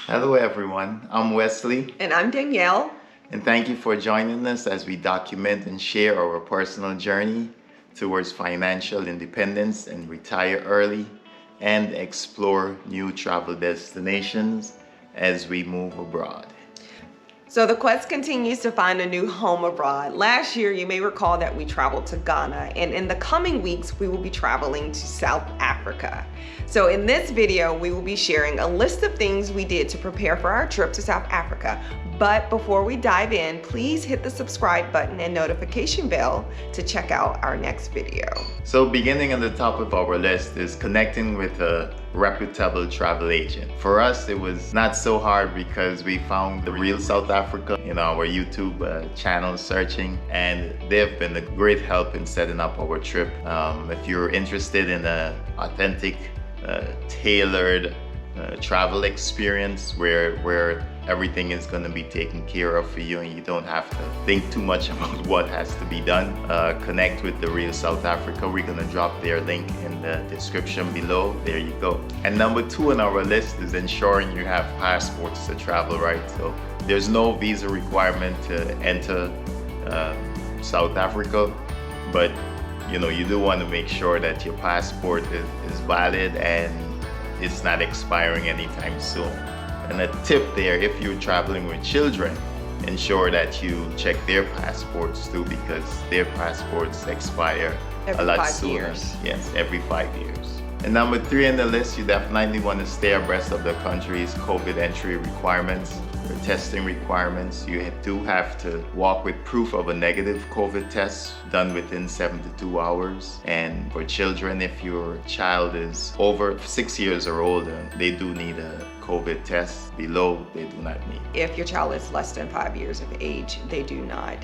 Hello, everyone. I'm Wesley, And I'm Danielle. and thank you for joining us as we document and share our personal journey towards financial independence and retire early and explore new travel destinations as we move abroad. So the quest continues to find a new home abroad. Last year, you may recall that we traveled to Ghana, and in the coming weeks, we will be traveling to South Africa. So in this video, we will be sharing a list of things we did to prepare for our trip to South Africa. But before we dive in, please hit the subscribe button and notification bell to check out our next video. So beginning at the top of our list is connecting with a reputable travel agent. For us, it was not so hard because we found the real South Africa in our YouTube channel searching, and they've been a great help in setting up our trip. If you're interested in an authentic, tailored travel experience where everything is going to be taken care of for you and you don't have to think too much about what has to be done, connect with the real South Africa. We're going to drop their link in the description below. There you go. And number 2 on our list is ensuring you have passports to travel, right? So there's no visa requirement to enter South Africa, but you do want to make sure that your passport is valid and it's not expiring anytime soon. And a tip there, if you're traveling with children, ensure that you check their passports too, because their passports expire Every a lot 5 sooner. years. Yes, every 5 years. And number 3 on the list, you definitely want to stay abreast of the country's COVID entry requirements, or testing requirements. You do have to walk with proof of a negative COVID test done within 72 hours. And for children, if your child is over 6 years or older, they do need a COVID test. Below, they do not need. If your child is less than 5 years of age, they do not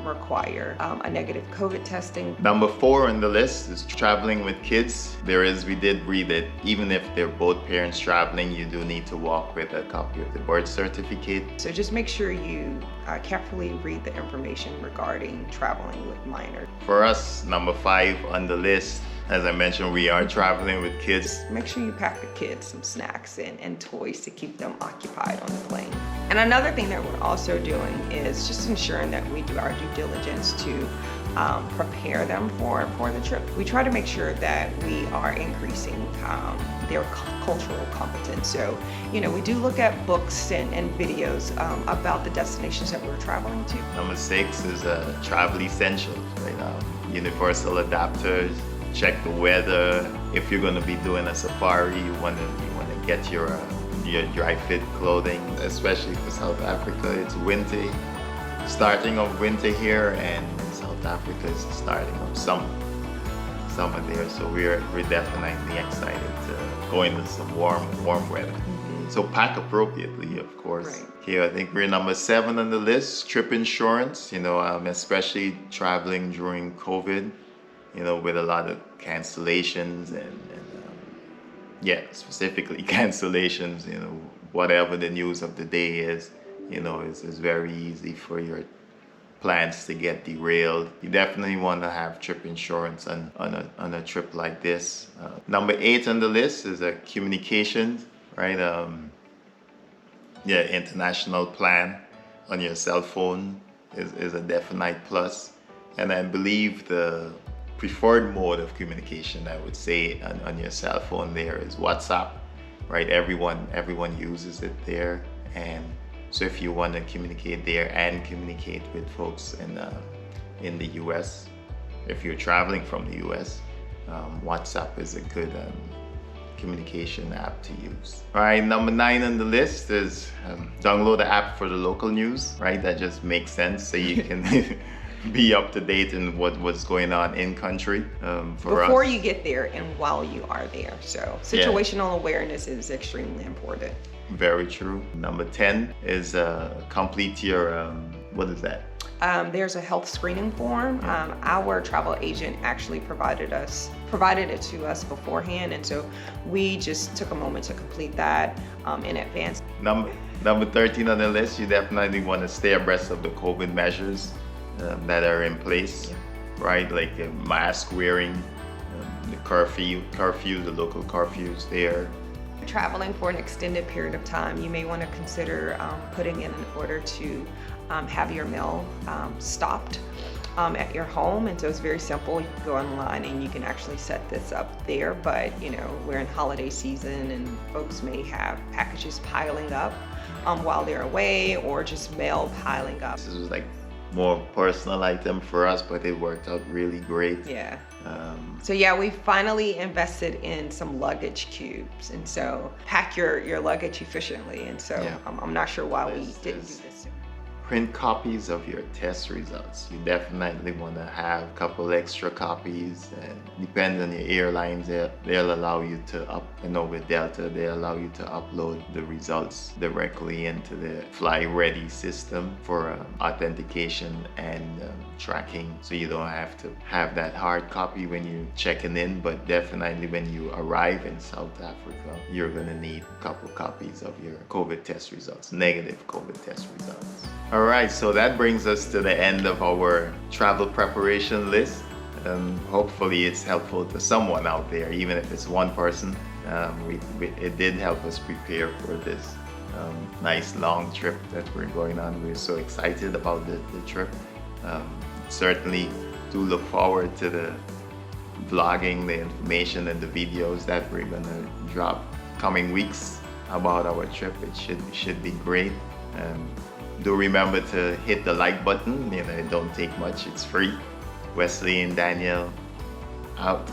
require a negative COVID testing. Number 4 on the list is traveling with kids. We did read that even if they're both parents traveling, you do need to walk with a copy of the birth certificate. So just make sure you carefully read the information regarding traveling with minors. For us, number 5 on the list, as I mentioned, we are traveling with kids. Make sure you pack the kids some snacks and toys to keep them occupied on the plane. And another thing that we're also doing is just ensuring that we do our due diligence to prepare them for the trip. We try to make sure that we are increasing their cultural competence. So, we do look at books and videos about the destinations that we're traveling to. Number 6 is travel essentials, right? Universal adapters. Check the weather. If you're going to be doing a safari, you want to get your dry fit clothing, especially for South Africa. It's winter, starting of winter here, and South Africa is the starting of summer there. So we're definitely excited to go into some warm weather. Mm-hmm. So pack appropriately, of course. Right. Here, I think we're number 7 on the list. Trip insurance. Especially traveling during COVID. With a lot of cancellations and specifically cancellations, whatever the news of the day is, it's very easy for your plans to get derailed. You definitely want to have trip insurance on a trip like this. Number 8 on the list is communications, right? International plan on your cell phone is a definite plus. And I believe the preferred mode of communication, I would say, on your cell phone there is WhatsApp, right? Everyone uses it there, and so if you want to communicate there and communicate with folks in the US, if you're traveling from the US, WhatsApp is a good communication app to use. All right, number 9 on the list is download the app for the local news, right? That just makes sense, so you can be up to date in what's going on in country before you get there and while you are there. So situational awareness is extremely important. Very true. Number 10 is complete your what is that? There's a health screening form. Our travel agent actually provided it to us beforehand, and so we just took a moment to complete that in advance. Number 13 on the list, you definitely want to stay abreast of the COVID measures that are in place, right? Like mask wearing, the curfew, the local curfews there, Traveling for an extended period of time, you may want to consider putting in an order to have your mail stopped at your home. And so it's very simple. You can go online and you can actually set this up there. But we're in holiday season and folks may have packages piling up while they're away, or just mail piling up. This was like more personal item for us, but it worked out really great. Yeah. So yeah, we finally invested in some luggage cubes, and so pack your luggage efficiently. And so Yeah. I'm not sure why we didn't do this sooner. Print copies of your test results. You definitely want to have a couple extra copies, and depends on your airlines, they'll allow you to with Delta, they allow you to upload the results directly into the Fly Ready system for authentication and tracking, so you don't have to have that hard copy when you're checking in. But definitely when you arrive in South Africa, you're gonna need a couple copies of your COVID test results, negative COVID test results. All right, so that brings us to the end of our travel preparation list. Hopefully it's helpful to someone out there, even if it's one person. It did help us prepare for this nice long trip that we're going on. We're so excited about the trip. Certainly do look forward to the vlogging, the information and the videos that we're gonna drop coming weeks about our trip. It should be great. Do remember to hit the like button. It don't take much, it's free. Wesley and Danielle out.